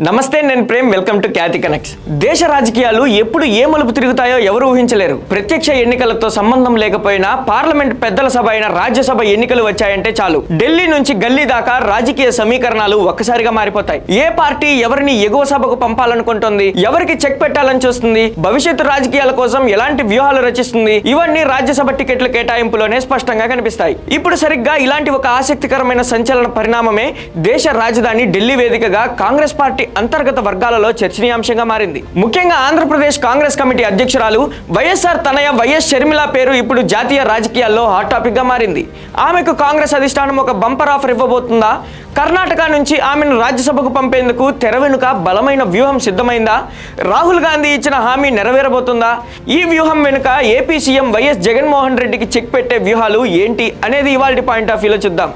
నమస్తే, నేను Prem. Welcome to Khyati connects. దేశ రాజకీయాలు ఎప్పుడు ఏ మలుపు తిరుగుతాయో ఎవరు ఊహించలేరు. ప్రత్యక్ష ఎన్నికలతో సంబంధం లేకపోయినా పార్లమెంట్ పెద్దల సభ అయిన రాజ్యసభ ఎన్నికలు వచ్చాయంటే చాలు, ఢిల్లీ నుంచి గల్లీ దాకా రాజకీయ సమీకరణాలు ఒక్కసారిగా మారిపోతాయి. ఏ పార్టీ ఎవరిని ఎగువ సభకు పంపాలనుకుంటుంది, ఎవరికి చెక్ పెట్టాలని చూస్తుంది, భవిష్యత్తు రాజకీయాల కోసం ఎలాంటి వ్యూహాలు రచిస్తుంది, ఇవన్నీ రాజ్యసభ టికెట్ల కేటాయింపులోనే స్పష్టంగా కనిపిస్తాయి. ఇప్పుడు సరిగ్గా ఇలాంటి ఒక ఆసక్తికరమైన సంచలన పరిణామమే దేశ రాజధాని ఢిల్లీ వేదికగా కాంగ్రెస్ పార్టీ అంతర్గత వర్గాలలో చర్చనీయాంశంగా మారింది. ముఖ్యంగా ఆంధ్రప్రదేశ్ కాంగ్రెస్ కమిటీ అధ్యక్షురాలు వైఎస్ఆర్ తనయ వైఎస్ షర్మిల పేరు ఇప్పుడు జాతీయ రాజకీయాల్లో హాట్ టాపిక్ గా మారింది. ఆమెకు కాంగ్రెస్ అధిష్టానం ఒక బంపర్ ఆఫర్ ఇవ్వబోతుందా? కర్ణాటక నుంచి ఆమెను రాజ్యసభకు పంపేందుకు తెర వెనుక బలమైన వ్యూహం సిద్ధమైందా? రాహుల్ గాంధీ ఇచ్చిన హామీ నెరవేరబోతుందా? ఈ వ్యూహం వెనుక ఏపీ సీఎం వైఎస్ జగన్మోహన్ రెడ్డికి చెక్ పెట్టే వ్యూహాలు ఏంటి అనేది ఇవాల్టి పాయింట్ ఆఫ్ వ్యూలో చూద్దాం.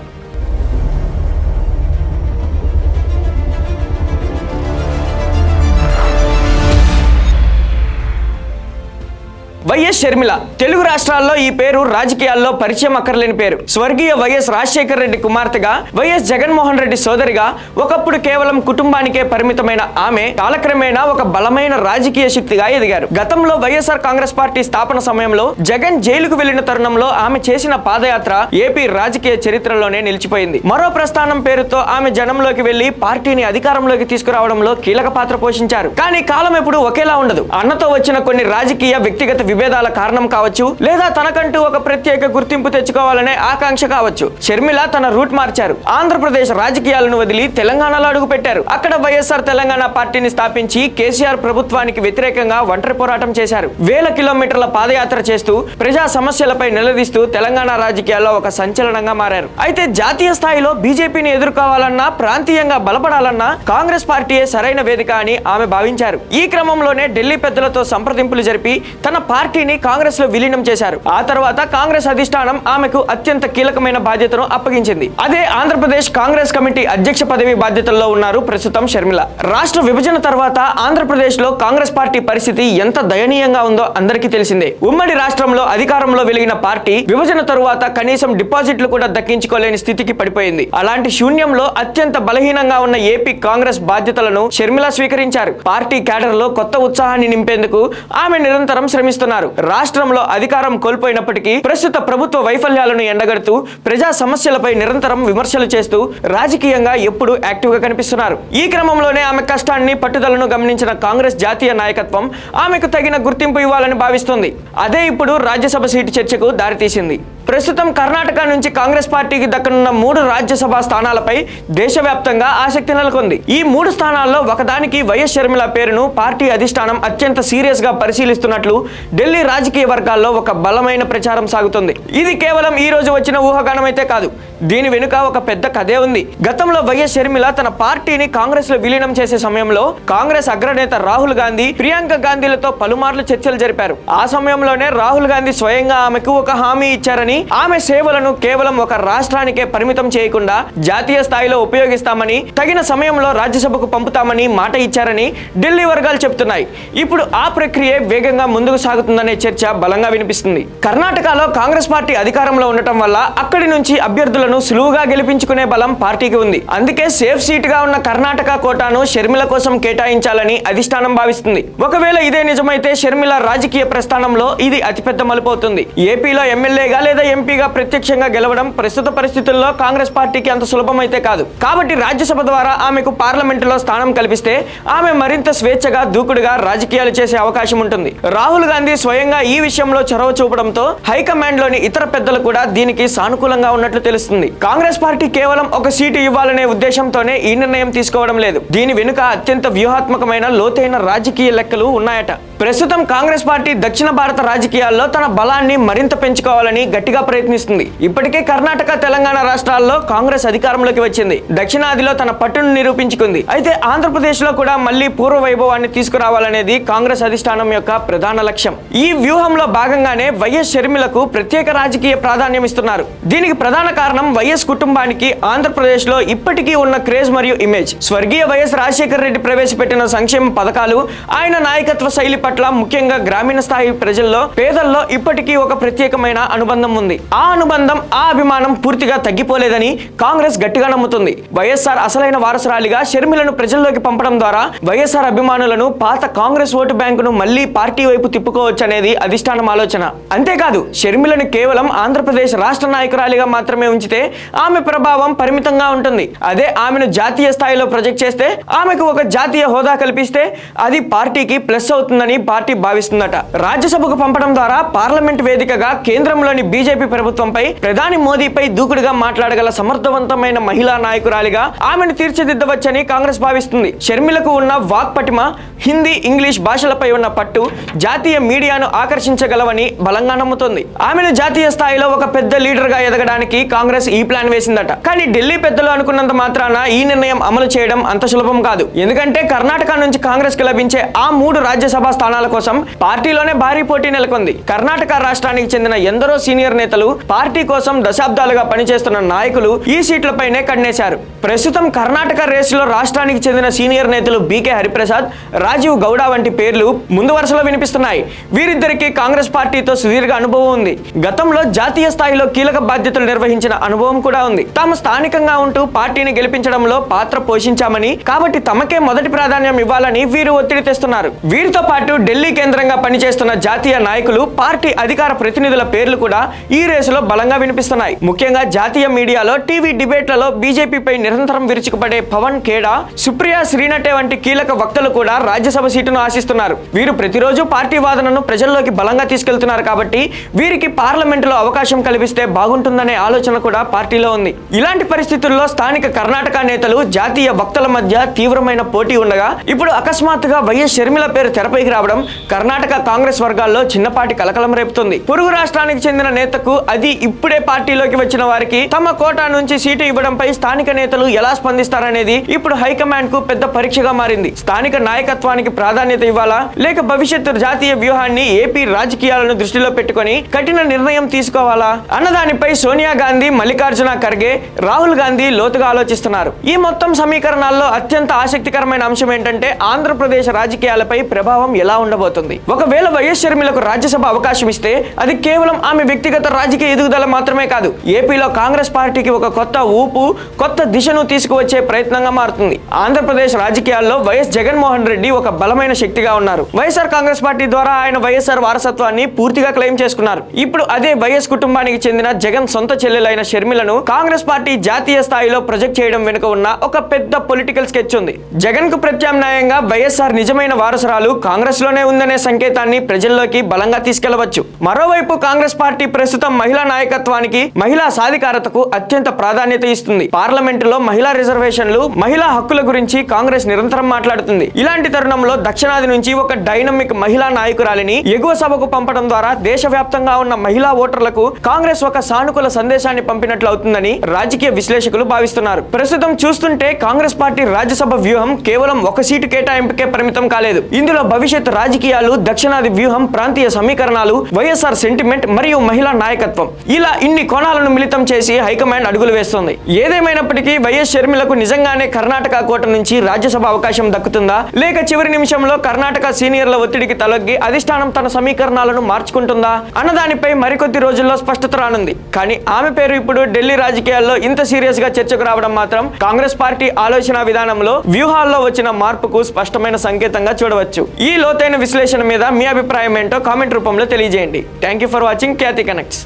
వైఎస్ షర్మిల తెలుగు రాష్ట్రాల్లో ఈ పేరు రాజకీయాల్లో పరిచయం అక్కర్లేని పేరు. స్వర్గీయ వైఎస్ రాజశేఖర రెడ్డి కుమార్తెగా, వైఎస్ జగన్మోహన్ రెడ్డి సోదరిగా ఒకప్పుడు కేవలం కుటుంబానికే పరిమితమైన ఆమె కాలక్రమేణా ఒక బలమైన రాజకీయ శక్తిగా ఎదిగారు. గతంలో వైఎస్ఆర్ కాంగ్రెస్ పార్టీ స్థాపన సమయంలో జగన్ జైలుకు వెళ్లిన తరుణంలో ఆమె చేసిన పాదయాత్ర ఏపీ రాజకీయ చరిత్రలోనే నిలిచిపోయింది. మరో ప్రస్థానం పేరుతో ఆమె జనంలోకి వెళ్లి పార్టీని అధికారంలోకి తీసుకురావడంలో కీలక పాత్ర పోషించారు. కానీ కాలం ఎప్పుడు ఒకేలా ఉండదు. అన్నతో వచ్చిన కొన్ని రాజకీయ వ్యక్తిగత విభేదాల కారణం కావచ్చు, లేదా తనకంటూ ఒక ప్రత్యేక గుర్తింపు తెచ్చుకోవాలనే ఆకాంక్ష కావచ్చు. షర్మిల తన రూట్ మార్చారు. ఆంధ్రప్రదేశ్ రాజకీయాలను వదిలి తెలంగాణలో అడుగు పెట్టారు. అక్కడ వైఎస్ఆర్ తెలంగాణ పార్టీని స్థాపించి కేసీఆర్ ప్రభుత్వానికి వ్యతిరేకంగా ఒంటరి పోరాటం చేశారు. వేల కిలోమీటర్ల పాదయాత్ర చేస్తూ ప్రజా సమస్యలపై నిలదీస్తూ తెలంగాణ రాజకీయాల్లో ఒక సంచలనంగా మారారు. అయితే జాతీయ స్థాయిలో బీజేపీని ఎదుర్కోవాలన్నా, ప్రాంతీయంగా బలపడాలన్నా కాంగ్రెస్ పార్టీయే సరైన వేదిక అని ఆమె భావించారు. ఈ క్రమంలోనే ఢిల్లీ పెద్దలతో సంప్రదింపులు జరిపి తన పార్టీని కాంగ్రెస్ లో విలీనం చేశారు. ఆ తర్వాత కాంగ్రెస్ అధిష్టానం ఆమెకు అత్యంత కీలకమైన బాధ్యతను అప్పగించింది. అదే ఆంధ్రప్రదేశ్ కాంగ్రెస్ కమిటీ అధ్యక్ష పదవి బాధ్యతల్లో ఉన్నారు ప్రస్తుతం షర్మిల. రాష్ట్ర విభజన తర్వాత ఆంధ్రప్రదేశ్ లో కాంగ్రెస్ పార్టీ పరిస్థితి ఎంత దయనీయంగా ఉందో అందరికీ తెలిసిందే. ఉమ్మడి రాష్ట్రంలో అధికారంలో వెలిగిన పార్టీ విభజన తరువాత కనీసం డిపాజిట్లు కూడా దక్కించుకోలేని స్థితికి పడిపోయింది. అలాంటి శూన్యంలో అత్యంత బలహీనంగా ఉన్న ఏపీ కాంగ్రెస్ బాధ్యతలను షర్మిల స్వీకరించారు. పార్టీ క్యాడర్ లో కొత్త ఉత్సాహాన్ని నింపేందుకు ఆమె నిరంతరం శ్రమిస్తున్నారు. రాష్ట్రంలో అధికారం కోల్పోయినప్పటికీ ప్రస్తుత ప్రభుత్వ వైఫల్యాలను ఎండగడుతూ ప్రజా సమస్యలపై నిరంతరం విమర్శలు చేస్తూ రాజకీయంగా ఎప్పుడూ యాక్టివ్ గా కనిపిస్తున్నారు. ఈ క్రమంలోనే ఆమె కష్టాన్ని, పట్టుదలను గమనించిన కాంగ్రెస్ జాతీయ నాయకత్వం ఆమెకు తగిన గుర్తింపు ఇవ్వాలని భావిస్తోంది. అదే ఇప్పుడు రాజ్యసభ సీటు చర్చకు దారితీసింది. ప్రస్తుతం కర్ణాటక నుంచి కాంగ్రెస్ పార్టీకి దక్కనున్న 3 రాజ్యసభ స్థానాలపై దేశవ్యాప్తంగా ఆసక్తి నెలకొంది. ఈ 3 స్థానాల్లో ఒకదానికి వైఎస్ షర్మిల పేరును పార్టీ అధిష్టానం అత్యంత సీరియస్ గా పరిశీలిస్తున్నట్లు ఢిల్లీ రాజకీయ వర్గాల్లో ఒక బలమైన ప్రచారం సాగుతుంది. ఇది కేవలం ఈ రోజు వచ్చిన ఊహాగానం అయితే కాదు. దీని వెనుక ఒక పెద్ద కథే ఉంది. గతంలో వైఎస్ షర్మిల తన పార్టీని కాంగ్రెస్ లో విలీనం చేసే సమయంలో కాంగ్రెస్ అగ్రనేత రాహుల్ గాంధీ, ప్రియాంక గాంధీలతో పలుమార్లు చర్చలు జరిపారు. ఆ సమయంలోనే రాహుల్ గాంధీ స్వయంగా ఆమెకు ఒక హామీ ఇచ్చారని, ఆమె సేవలను కేవలం ఒక రాష్ట్రానికే పరిమితం చేయకుండా జాతీయ స్థాయిలో ఉపయోగిస్తామని, తగిన సమయంలో రాజ్యసభకు పంపుతామని మాట ఇచ్చారని ఢిల్లీ వర్గాలు చెప్తున్నాయి. ఇప్పుడు ఆ ప్రక్రియ వేగంగా ముందుకు సాగుతుందనే చర్చ బలంగా వినిపిస్తుంది. కర్ణాటకలో కాంగ్రెస్ పార్టీ అధికారంలో ఉండటం వల్ల అక్కడి నుంచి అభ్యర్థులను సులువుగా గెలిపించుకునే బలం పార్టీకి ఉంది. అందుకే సేఫ్ సీట్ గా ఉన్న కర్ణాటక కోటాను షర్మిల కోసం కేటాయించాలని అధిష్టానం భావిస్తుంది. ఒకవేళ ఇదే నిజమైతే షర్మిల రాజకీయ ప్రస్థానంలో ఇది అతిపెద్ద మలుపు అవుతుంది. ఏపీలో ఎమ్మెల్యేగా లేదా ఎంపీగా ప్రత్యక్షంగా గెలవడం ప్రస్తుత పరిస్థితుల్లో కాంగ్రెస్ పార్టీకి అంత సులభమైతే కాదు. కాబట్టి రాజ్యసభ ద్వారా ఆమెకు పార్లమెంటులో స్థానం కల్పిస్తే ఆమె మరింత స్వేచ్ఛగా, దూకుడుగా రాజకీయాలు చేసే అవకాశం ఉంటుంది. రాహుల్ గాంధీ స్వయంగా ఈ విషయంలో చొరవ చూపడంతో హైకమాండ్ లోని ఇతర పెద్దలు కూడా దీనికి సానుకూలంగా ఉన్నట్లు తెలుస్తుంది. కాంగ్రెస్ పార్టీ కేవలం ఒక సీటు ఇవ్వాలనే ఉద్దేశంతోనే ఈ నిర్ణయం తీసుకోవడం లేదు. దీని వెనుక అత్యంత వ్యూహాత్మకమైన, లోతైన రాజకీయ లెక్కలు ఉన్నాయట. ప్రస్తుతం కాంగ్రెస్ పార్టీ దక్షిణ భారత రాజకీయాల్లో తన బలాన్ని మరింత పెంచుకోవాలని గట్టిగా ప్రయత్నిస్తుంది. ఇప్పటికే కర్ణాటక, తెలంగాణ రాష్ట్రాల్లో కాంగ్రెస్ అధికారంలోకి వచ్చింది. దక్షిణాదిలో తన పట్టును నిరూపించుకుంది. అయితే ఆంధ్రప్రదేశ్ లో కూడా మళ్లీ పూర్వ వైభవాన్ని తీసుకురావాలనేది కాంగ్రెస్ అధిష్టానం యొక్క ప్రధాన లక్ష్యం. ఈ వ్యూహంలో భాగంగానే వైఎస్ షర్మిలకు ప్రత్యేక రాజకీయ ప్రాధాన్యం ఇస్తున్నారు. దీనికి ప్రధాన కారణం వైఎస్ కుటుంబానికి ఆంధ్రప్రదేశ్ లో ఇప్పటికీ ఉన్న క్రేజ్ మరియు ఇమేజ్. స్వర్గీయ వైఎస్ రాజశేఖర రెడ్డి ప్రవేశపెట్టిన సంక్షేమ పథకాలు, ఆయన నాయకత్వ శైలి పట్ల ముఖ్యంగా గ్రామీణ స్థాయి ప్రజల్లో పేదల్లో ఇప్పటికీ ఒక ప్రత్యేకమైన అనుబంధం ఉంది. ఆ అనుబంధం, ఆ అభిమానం పూర్తిగా తగ్గిపోలేదని కాంగ్రెస్ గట్టిగా నమ్ముతుంది. వైఎస్ఆర్ అసలైన వారసురాలిగా షర్మిలను ప్రజల్లోకి పంపడం ద్వారా వైఎస్ఆర్ అభిమానులను, పాత కాంగ్రెస్ ఓటు బ్యాంకును మళ్లీ పార్టీ వైపు తిప్పుకోవచ్చనేది అధిష్టానం ఆలోచన. అంతేకాదు, షర్మిలను కేవలం ఆంధ్రప్రదేశ్ రాష్ట్ర నాయకురాలిగా మాత్రమే ఉంచితే ఆమె ప్రభావం పరిమితంగా ఉంటుంది. అదే ఆమెను జాతీయ స్థాయిలో ప్రొజెక్ట్ చేస్తే, ఆమెకు ఒక జాతీయ హోదా కల్పిస్తే అది పార్టీకి ప్లస్ అవుతుందని పార్టీ భావిస్తుందట. రాజ్యసభకు పంపడం ద్వారా పార్లమెంట్ వేదికగా కేంద్రంలోని బీజేపీ ప్రభుత్వంపై, ప్రధాని మోదీపై దూకుడుగా మాట్లాడగల సమర్థవంతమైన మహిళా నాయకురాలిగా ఆమెను తీర్చిదిద్దవచ్చని కాంగ్రెస్ భావిస్తుంది. షర్మిలకు ఉన్న వాక్పటిమ, హిందీ, ఇంగ్లీష్ భాషలపై ఉన్న పట్టు జాతీయ మీడియాను ఆకర్షించగలవని బలంగా నమ్ముతోంది. ఆమెను జాతీయ స్థాయిలో ఒక పెద్ద లీడర్ గా ఎదగడానికి కాంగ్రెస్ ఈ ప్లాన్ వేసిందట. కానీ ఢిల్లీ పెద్దలు అనుకున్నంత మాత్రాన ఈ నిర్ణయం అమలు చేయడం అంత సులభం కాదు. ఎందుకంటే కర్ణాటక నుంచి కాంగ్రెస్ కి లభించే ఆ 3 రాజ్యసభ స్థానాల కోసం పార్టీలోనే భారీ పోటీ నెలకొంది. కర్ణాటక రాష్ట్రానికి చెందిన ఎందరో సీనియర్ నేతలు, పార్టీ కోసం దశాబ్దాలుగా పనిచేస్తున్న నాయకులు ఈ సీట్లపైనే కన్నేశారు. ప్రస్తుతం కర్ణాటక రేసులో రాష్ట్రానికి చెందిన సీనియర్ నేతలు బీకే హరిప్రసాద్, రాజీవ్ గౌడ వంటి పేర్లు ముందు వరుసలో వినిపిస్తున్నాయి. వీరిద్దరికీ కాంగ్రెస్ పార్టీతో సుదీర్ఘ అనుభవం ఉంది. గతంలో జాతీయ స్థాయిలో కీలక బాధ్యతలు నిర్వహించిన అనుభవం కూడా ఉంది. తాము స్థానికంగా ఉంటూ పార్టీని గెలిపించడంలో పాత్ర పోషించామని, కాబట్టి తమకే మొదటి ప్రాధాన్యం ఇవ్వాలని వీరు ఒత్తిడి తెస్తున్నారు. వీరితో పాటు ఢిల్లీ కేంద్రంగా పనిచేస్తున్న జాతీయ నాయకులు, పార్టీ అధికార ప్రతినిధుల పేర్లు కూడా ఈ రేసులో బలంగా వినిపిస్తున్నాయి. ముఖ్యంగా జాతీయ మీడియాలో, టీవీ డిబేట్లలో బీజేపీపై నిరంతరం విరుచుకుపడే పవన్ ఖేడా, సుప్రియా శ్రీనటే వంటి కీలక వక్తలు కూడా రాజ్యసభ సీటును ఆశిస్తున్నారు. వీరు ప్రతిరోజు పార్టీ వాదనను ప్రజల్లోకి బలంగా తీసుకెళ్తున్నారు. కాబట్టి వీరికి పార్లమెంటులో అవకాశం కల్పిస్తే బాగుంటుందనే ఆలోచన కూడా పార్టీలో ఉంది. ఇలాంటి పరిస్థితుల్లో స్థానిక కర్ణాటక నేతలు, జాతీయ వక్తల మధ్య తీవ్రమైన పోటీ ఉండగా ఇప్పుడు అకస్మాత్తుగా వైఎస్ షర్మిల పేరు తెరపైకి రావడం కర్ణాటక కాంగ్రెస్ వర్గాల్లో చిన్నపాటి కలకలం రేపుతుంది. పొరుగు రాష్ట్రానికి చెందిన నేతకు, అది ఇప్పుడే పార్టీలోకి వచ్చిన వారికి తమ కోటా నుంచి సీటు ఇవ్వడంపై స్థానిక నేతలు ఎలా స్పందిస్తారనేది ఇప్పుడు హైకమాండ్ కు పెద్ద పరీక్షగా మారింది. స్థానిక నాయకత్వానికి ప్రాధాన్యత ఇవ్వాలా, లేక భవిష్యత్తు జాతీయ వ్యూహాన్ని, ఏపీ రాజకీయాలను దృష్టిలో పెట్టుకుని కఠిన నిర్ణయం తీసుకోవాలా అన్నదానిపై సోనియా గాంధీ, మల్లికార్జున ఖర్గే, రాహుల్ గాంధీ లోతుగా ఆలోచిస్తున్నారు. ఈ మొత్తం సమీకరణాల్లో అత్యంత ఆసక్తికరమైన అంశం ఏంటంటే ఆంధ్రప్రదేశ్ రాజకీయాలపై ప్రభావం ఎలా ఉండబోతుంది. ఒకవేళ వైఎస్ షర్మిలకు రాజ్యసభ అవకాశం ఇస్తే అది కేవలం ఆమె వ్యక్తిగత రాజకీయ ఎదుగుదల మాత్రమే కాదు, ఏపీలో కాంగ్రెస్ పార్టీకి ఒక కొత్త ఊపు, కొత్త దిశను తీసుకువచ్చే ప్రయత్నంగా మారుతుంది. ఆంధ్రప్రదేశ్ రాజకీయాల్లో వైఎస్ జగన్మోహన్ రెడ్డి ఒక బలమైన శక్తిగా ఉన్నారు. వైఎస్ఆర్ కాంగ్రెస్ పార్టీ ద్వారా ఆయన వైఎస్ఆర్ వారసత్వాన్ని పూర్తిగా క్లెయిమ్ చేసుకున్నారు. ఇప్పుడు అదే వైఎస్ కుటుంబానికి చెందిన జగన్ సొంత చెల్లెలైన షర్మిలను కాంగ్రెస్ పార్టీ జాతీయ స్థాయిలో ప్రొజెక్ట్ చేయడం వెనుక ఉన్న ఒక పెద్ద పొలిటికల్ స్కెచ్ ఉంది. జగన్ కు ప్రత్యామ్నాయంగా వైఎస్ఆర్ నిజమైన వారసురాలు కాంగ్రెస్ లోనే ఉందనే సంకేతాన్ని ప్రజల్లోకి బలంగా తీసుకెళ్లవచ్చు. మరోవైపు కాంగ్రెస్ పార్టీ ప్రస్తుతం మహిళా నాయకత్వానికి, మహిళా సాధికారతకు అత్యంత ప్రాధాన్యత ఇస్తుంది. పార్లమెంటులో మహిళా రిజర్వేషన్లు, మహిళా హక్కుల గురించి కాంగ్రెస్ నిరంతరం మాట్లాడుతుంది. ఇలాంటి తరుణంలో దక్షిణాది నుంచి ఒక డైనమిక్ మహిళా నాయకురాలిని ఎగువ సభకు పంపడం ద్వారా దేశవ్యాప్తంగా ఉన్న మహిళా ఓటర్లకు కాంగ్రెస్ ఒక సానుకూల సందేశాన్ని పంపినట్లు అవుతుందని రాజకీయ విశ్లేషకులు భావిస్తున్నారు. ప్రస్తుతం చూస్తుంటే కాంగ్రెస్ పార్టీ రాజ్యసభ వ్యూహం కేవలం ఒక సీటు కేటాయింపుకే పరిమితం కాలేదు. ఇందులో భవిష్యత్ రాజకీయాలు, దక్షిణాది వ్యూహం, ప్రాంతీయ సమీకరణాలు, వైఎస్ఆర్ సెంటిమెంట్ మరియు మహిళా నాయకత్వం, ఇలా ఇన్ని కోణాలను మిళితం చేసి హైకమాండ్ అడుగులు వేస్తోంది. ఏదేమైనప్పటికీ వైఎస్ షర్మిలకు నిజంగానే కర్ణాటక కోట నుంచి రాజ్యసభ అవకాశం దక్కుతుందా, లేక చివరి నిమిషంలో కర్ణాటక సీనియర్ల ఒత్తిడికి తలొగ్గి అధిష్టానం తన సమీకరణాలను మార్చుకుంటుందా అన్నదానిపై మరికొద్ది రోజుల్లో స్పష్టత రానుంది. కానీ ఆమె పేరు ఇప్పుడు ఢిల్లీ రాజకీయాల్లో ఇంత సీరియస్ గా చర్చకు రావడం మాత్రం కాంగ్రెస్ పార్టీ ఆలోచన విధానంలో, వ్యూహాల్లో వచ్చిన మార్పుకు స్పష్టమైన సంకేతంగా చూడవచ్చు. ఈ లోతైన విశ్లేషణ మీద మీ అభిప్రాయం ఏంటో కామెంట్ రూపంలో తెలియజేయండి. Thank you for watching Khyati connects.